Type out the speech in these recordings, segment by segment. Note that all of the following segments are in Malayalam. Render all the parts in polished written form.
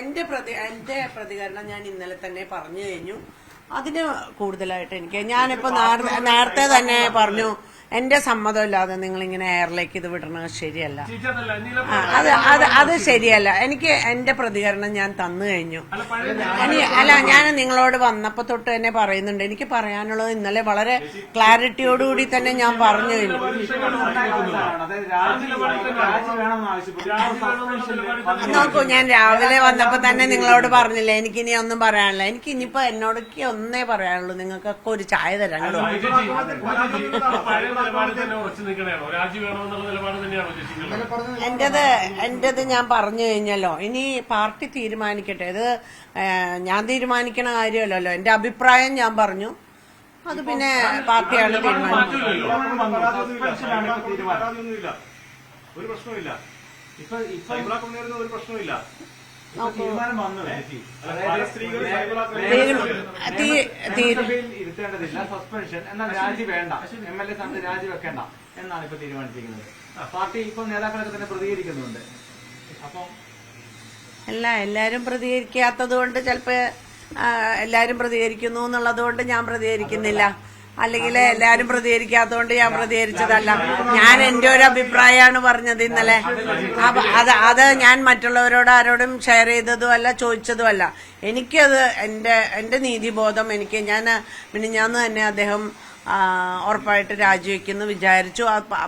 എന്റെ പ്രതികരണം ഞാൻ ഇന്നലെ തന്നെ പറഞ്ഞു കഴിഞ്ഞു. അതിന് കൂടുതലായിട്ട് ഞാനിപ്പോ നേരത്തെ തന്നെ പറഞ്ഞു, എന്റെ സമ്മതമില്ലാതെ നിങ്ങളിങ്ങനെ എയറിലേക്ക് ഇത് വിടണത് ശരിയല്ല. അത് ശരിയല്ല. എനിക്ക് എന്റെ പ്രതികരണം ഞാൻ തന്നു കഴിഞ്ഞു. ഞാൻ നിങ്ങളോട് വന്നപ്പോ തൊട്ട് തന്നെ പറയുന്നുണ്ട്. എനിക്ക് പറയാനുള്ളത് ഇന്നലെ വളരെ ക്ലാരിറ്റിയോടുകൂടി തന്നെ ഞാൻ പറഞ്ഞു കഴിഞ്ഞു. നോക്കൂ, ഞാൻ രാവിലെ വന്നപ്പോ തന്നെ നിങ്ങളോട് പറഞ്ഞില്ലേ എനിക്കിനി ഒന്നും പറയാനില്ല. എനിക്ക് ഇനിയിപ്പോ എന്നോടൊക്കെ ഒന്നേ പറയാനുള്ളൂ, നിങ്ങൾക്കൊക്കെ ഒരു ചായ തരാം. എന്റേത് ഞാൻ പറഞ്ഞു കഴിഞ്ഞല്ലോ. ഇനി പാർട്ടി തീരുമാനിക്കട്ടെ. ഇത് ഞാൻ തീരുമാനിക്കണ കാര്യമല്ലല്ലോ. എന്റെ അഭിപ്രായം ഞാൻ പറഞ്ഞു, അത് പിന്നെ പാർട്ടിയാണ് തീരുമാനിക്കുന്നത്. ഒരു പ്രശ്നമില്ല. ഒരു പ്രശ്നമില്ല. ഇരുത്തേണ്ടതില്ല, സസ്പെൻഷൻ എന്നാൽ രാജി വേണ്ട, MLA സ്ഥാനത്ത് രാജിവെക്കേണ്ട എന്നാണ് ഇപ്പൊ തീരുമാനിച്ചിരിക്കുന്നത്. പാർട്ടി ഇപ്പൊ നേതാക്കളൊക്കെ തന്നെ പ്രതികരിക്കുന്നുണ്ട്. അപ്പം എല്ലാരും പ്രതികരിക്കാത്തത് കൊണ്ട് ചിലപ്പോ എല്ലാരും പ്രതികരിക്കുന്നു എന്നുള്ളത് കൊണ്ട് ഞാൻ പ്രതികരിക്കുന്നില്ല. അല്ലെങ്കിൽ എല്ലാരും പ്രതികരിക്കാത്തതുകൊണ്ട് ഞാൻ പ്രതികരിച്ചതല്ല. ഞാൻ എന്റെ ഒരു അഭിപ്രായമാണ് പറഞ്ഞത് ഇന്നലെ. അത് ഞാൻ മറ്റുള്ളവരോട് ആരോടും ഷെയർ ചെയ്തതുമല്ല, ചോദിച്ചതുമല്ല. എനിക്കത് എന്റെ നീതിബോധം ഞാൻ മിനിഞ്ഞാന്ന് തന്നെ അദ്ദേഹം ഉറപ്പായിട്ട് രാജിവെക്കുന്നു വിചാരിച്ചു.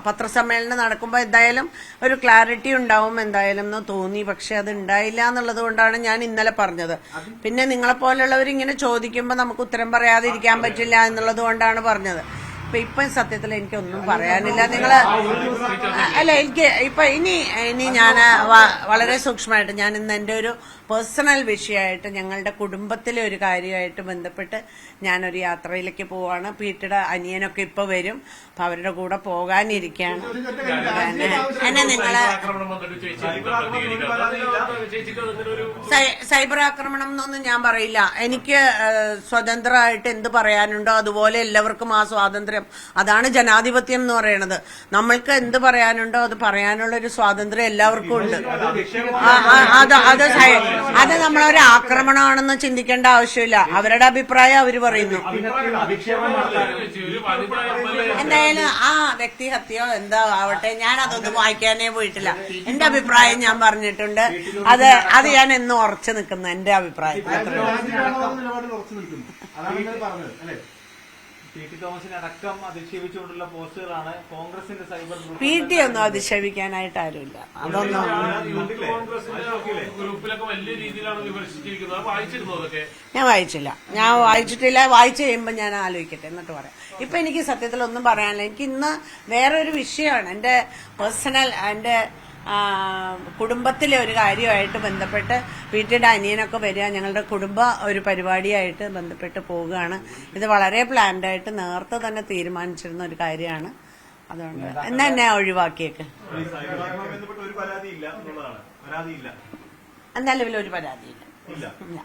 പത്രസമ്മേളനം നടക്കുമ്പോൾ എന്തായാലും ഒരു ക്ലാരിറ്റി ഉണ്ടാവും എന്തായാലും എന്ന് തോന്നി. പക്ഷെ അത് ഉണ്ടായില്ല എന്നുള്ളത് കൊണ്ടാണ് ഞാൻ ഇന്നലെ പറഞ്ഞത്. പിന്നെ നിങ്ങളെപ്പോലുള്ളവർ ഇങ്ങനെ ചോദിക്കുമ്പോൾ നമുക്ക് ഉത്തരം പറയാതെ ഇരിക്കാൻ പറ്റില്ല എന്നുള്ളത് കൊണ്ടാണ് പറഞ്ഞത്. ഇപ്പം സത്യത്തിൽ എനിക്കൊന്നും പറയാനില്ല. എനിക്ക് ഇനി ഞാൻ വളരെ സൂക്ഷ്മമായിട്ട് ഞാൻ ഇന്ന് എന്റെ ഒരു പേഴ്സണൽ വിഷയമായിട്ട് ഞങ്ങളുടെ കുടുംബത്തിലെ ഒരു കാര്യമായിട്ട് ബന്ധപ്പെട്ട് ഞാനൊരു യാത്രയിലേക്ക് പോവാണ്. പീട്ടിയുടെ അനിയനൊക്കെ ഇപ്പൊ വരും. അപ്പൊ അവരുടെ കൂടെ പോകാനിരിക്കുകയാണ്. സൈബർ ആക്രമണം എന്നൊന്നും ഞാൻ പറയില്ല. എനിക്ക് സ്വതന്ത്രമായിട്ട് എന്ത് പറയാനുണ്ടോ അതുപോലെ എല്ലാവർക്കും ആ സ്വാതന്ത്ര്യം, അതാണ് ജനാധിപത്യം എന്ന് പറയുന്നത്. നമ്മൾക്ക് എന്ത് പറയാനുണ്ടോ അത് പറയാനുള്ള ഒരു സ്വാതന്ത്ര്യം എല്ലാവർക്കും ഉണ്ട്. അത് നമ്മളൊരു ആക്രമണമാണെന്ന് ചിന്തിക്കേണ്ട ആവശ്യമില്ല. അവരുടെ അഭിപ്രായം അവര് പറയുന്നു. എന്തായാലും ആ വ്യക്തിഹത്യോ എന്താ ആവട്ടെ, ഞാൻ അതൊന്നും വായിക്കാനേ പോയിട്ടില്ല. എന്റെ അഭിപ്രായം ഞാൻ പറഞ്ഞിട്ടുണ്ട്. അത് ഞാൻ എന്നും ഉറച്ചു നിൽക്കുന്നു എന്റെ അഭിപ്രായം. തോമസിനടക്കം അധിക്ഷേപിച്ചുകൊണ്ടുള്ള പോസ്റ്റുകളാണ് കോൺഗ്രസിന്റെ സൈബർ PT ഒന്നും അധിക്ഷേപിക്കാനായിട്ട് ആരുമില്ല. അതൊന്നും ഞാൻ വായിച്ചില്ല. വായിച്ചു കഴിയുമ്പോൾ ഞാൻ ആലോചിക്കട്ടെ എന്നിട്ട് പറയാം. ഇപ്പൊ എനിക്ക് സത്യത്തിൽ ഒന്നും പറയാനില്ല. എനിക്ക് ഇന്ന് വേറൊരു വിഷയമാണ്. എന്റെ പേഴ്സണൽ കുടുംബത്തിലെ ഒരു കാര്യമായിട്ട് ബന്ധപ്പെട്ട് വീട്ടിയുടെ അനിയനൊക്കെ വരിക, ഞങ്ങളുടെ കുടുംബ ഒരു പരിപാടിയായിട്ട് ബന്ധപ്പെട്ട് പോവുകയാണ്. ഇത് വളരെ പ്ലാൻഡായിട്ട് നേരത്തെ തന്നെ തീരുമാനിച്ചിരുന്ന ഒരു കാര്യമാണ്. അതുകൊണ്ട് എന്നാ എന്നെ ഒഴിവാക്കിയേക്ക്. എന്തായാലും ഒരു പരാതിയില്ല.